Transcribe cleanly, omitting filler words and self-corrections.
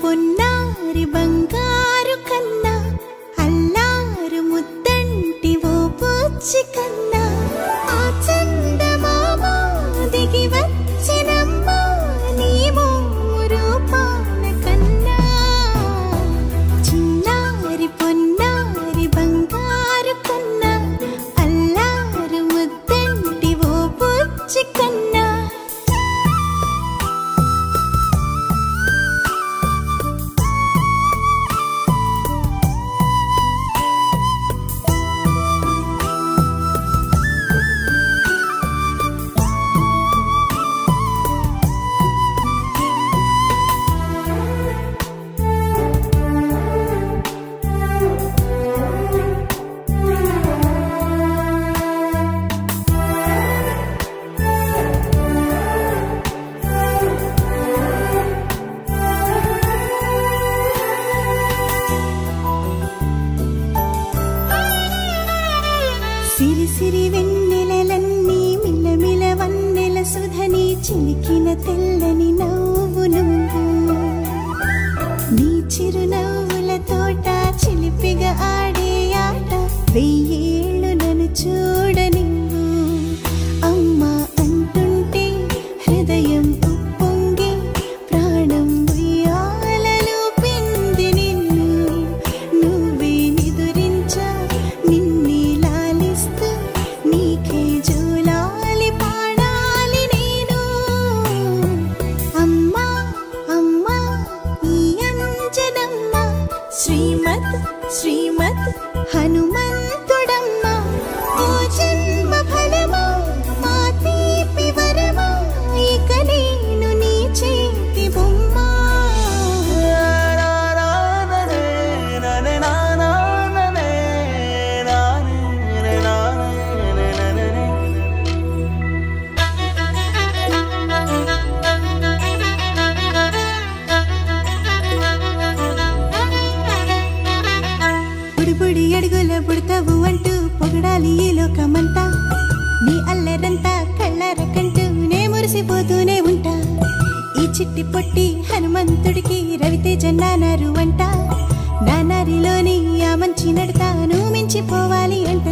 పొన్నారి బంగారు కన్నా అల్లారు ముద్దంటి ఓ పుచ్చి కన్నా ఆ చందమామ దిగి వచ్చినమ్మ నీ రూపాల కన్నా చిన్నారి పొన్నారి బంగారు కన్నా అల్లారు ముద్దంటి ఓ పుచ్చి కన్నా సిరి సిరి వెన్నెలలన్నీ మిలమిల వన్నెల సుధని చిలికిన తెల్లని నవ్వు నువ్వు నీ చిరునవ్వుల తోట చిలిపిగా ఆడే ఆట వెయ్యేళ్ళు నన్ను చూడ నువ్వు అమ్మా అంటుంటే హృదయం ఉప్పొంగి ప్రాణం ఉయ్యాలలో పిండి నిన్ను నువ్వే నిదురించా నిన్నే లాలిస్తూ నీకే జోలాలి పాడాలి నేను అమ్మా అమ్మా ఈ అంజనమ్మ శ్రీమత్ శ్రీమత్ హనుమంతుడమ్మ ఓ జన్మ ఫలమా మా తీపి వరమా ఇక నేను నీ చేతి బొమ్మ బుడి అడుగుల బుడతావు అంటూ పొగడాలి ఈ లోకమంతా నీ అల్లరంతా కళ్ళరకంటూ నే మురిసిపోతూనే ఉంటా ఈ చిట్టి పొట్టి హనుమంతుడికి రవితేజ నానారు అంట నానారిలోని ఆ మంచి నడతాను మించిపోవాలి అంట